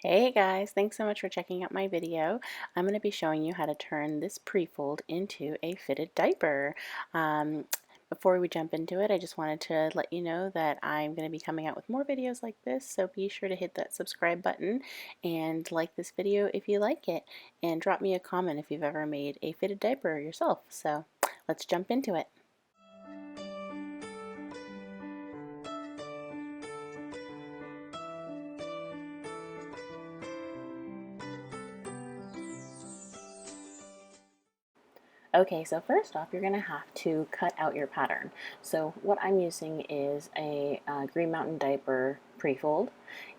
Hey guys, thanks so much for checking out my video. I'm going to be showing you how to turn this prefold into a fitted diaper. Before we jump into it, I just wanted to let you know that I'm going to be coming out with more videos like this, so be sure to hit that subscribe button and like this video if you like it, and drop me a comment if you've ever made a fitted diaper yourself. So let's jump into it. Okay, so first off, you're going to have to cut out your pattern. So what I'm using is a Green Mountain Diaper prefold,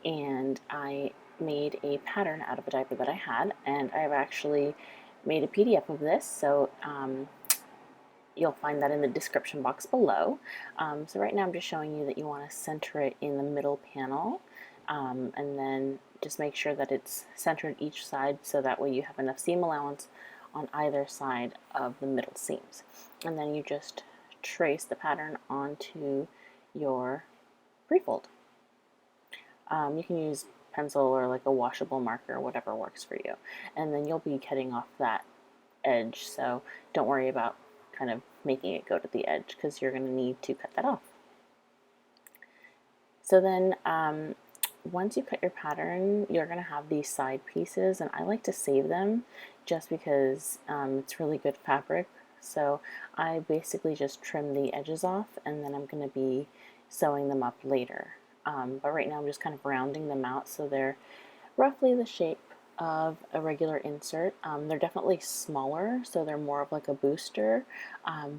and I made a pattern out of a diaper that I had, and I've actually made a PDF of this, so you'll find that in the description box below. So right now I'm just showing you that you want to center it in the middle panel, and then just make sure that it's centered each side so that way you have enough seam allowance on either side of the middle seams. And then you just trace the pattern onto your prefold. You can use pencil or like a washable marker, whatever works for you. And then you'll be cutting off that edge, so don't worry about kind of making it go to the edge because you're going to need to cut that off. So then once you cut your pattern, you're going to have these side pieces, and I like to save them just because it's really good fabric. So I basically just trim the edges off, and then I'm going to be sewing them up later. But right now I'm just kind of rounding them out so they're roughly the shape of a regular insert. They're definitely smaller, so they're more of like a booster,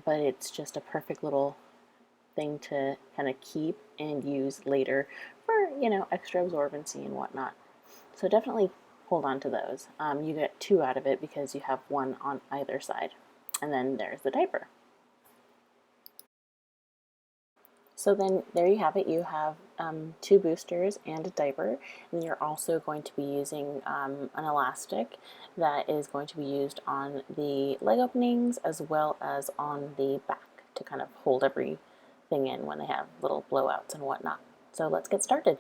but it's just a perfect little thing to kind of keep and use later for, extra absorbency and whatnot. So definitely hold on to those. You get two out of it because you have one on either side. And then there's the diaper. So then there you have it. You have two boosters and a diaper, and you're also going to be using an elastic that is going to be used on the leg openings as well as on the back to kind of hold everything in when they have little blowouts and whatnot. So let's get started.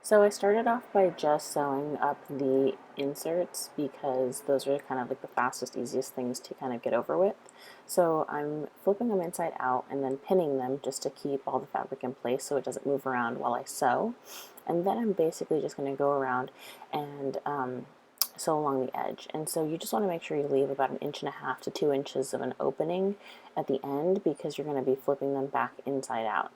So I started off by just sewing up the inserts because those are kind of like the fastest, easiest things to kind of get over with. So I'm flipping them inside out and then pinning them just to keep all the fabric in place so it doesn't move around while I sew. And then I'm basically just going to go around and sew along the edge. And so you just want to make sure you leave about 1.5 to 2 inches of an opening at the end because you're going to be flipping them back inside out.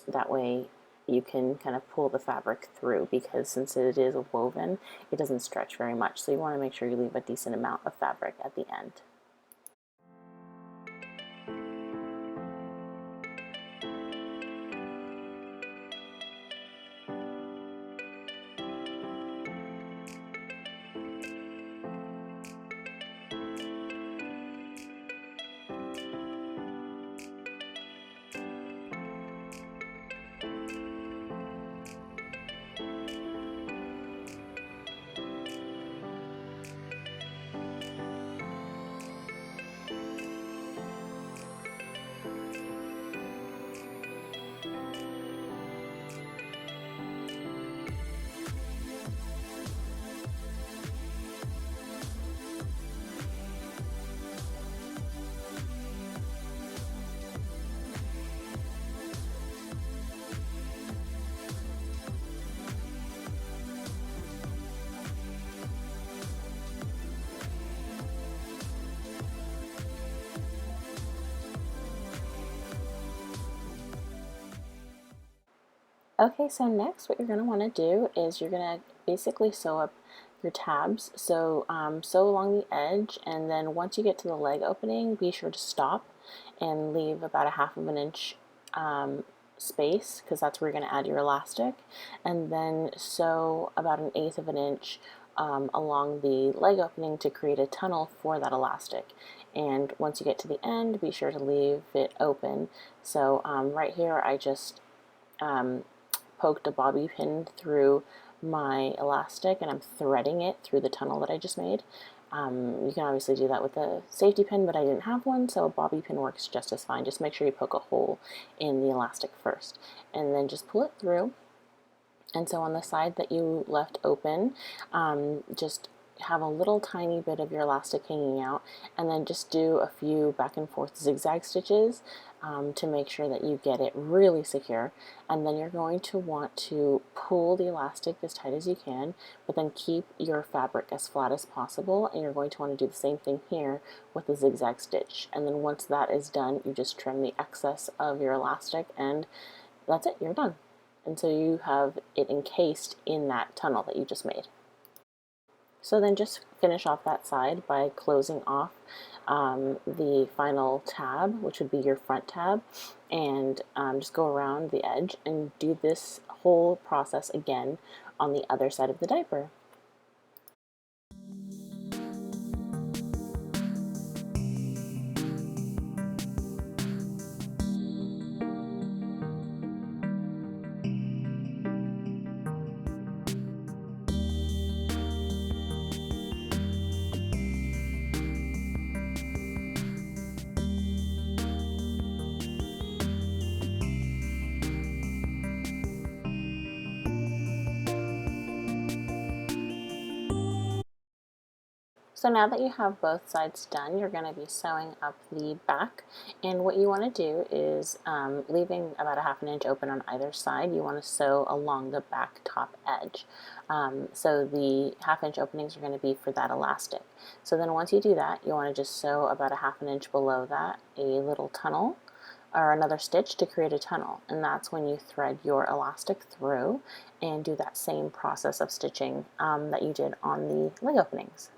That way you can kind of pull the fabric through because since it is a woven, it doesn't stretch very much. So you want to make sure you leave a decent amount of fabric at the end. Okay, so next what you're going to want to do is you're going to basically sew up your tabs. So sew along the edge, and then once you get to the leg opening, be sure to stop and leave about 1/2 inch space because that's where you're going to add your elastic, and then sew about 1/8 inch along the leg opening to create a tunnel for that elastic. And once you get to the end, be sure to leave it open. So right here I just poked a bobby pin through my elastic and I'm threading it through the tunnel that I just made. You can obviously do that with a safety pin, but I didn't have one, so a bobby pin works just as fine. Just make sure you poke a hole in the elastic first, and then just pull it through. And so on the side that you left open, just have a little tiny bit of your elastic hanging out, and then just do a few back and forth zigzag stitches to make sure that you get it really secure. And then you're going to want to pull the elastic as tight as you can, but then keep your fabric as flat as possible, and you're going to want to do the same thing here with the zigzag stitch. And then once that is done, you just trim the excess of your elastic, and that's it, you're done. And so you have it encased in that tunnel that you just made. So then just finish off that side by closing off the final tab, which would be your front tab, and just go around the edge and do this whole process again on the other side of the diaper. So now that you have both sides done, you're going to be sewing up the back, and what you want to do is leaving about a ½ inch open on either side, you want to sew along the back top edge. So the ½ inch openings are going to be for that elastic. So then once you do that, you want to just sew about a ½ inch below that a little tunnel or another stitch to create a tunnel, and that's when you thread your elastic through and do that same process of stitching that you did on the leg openings.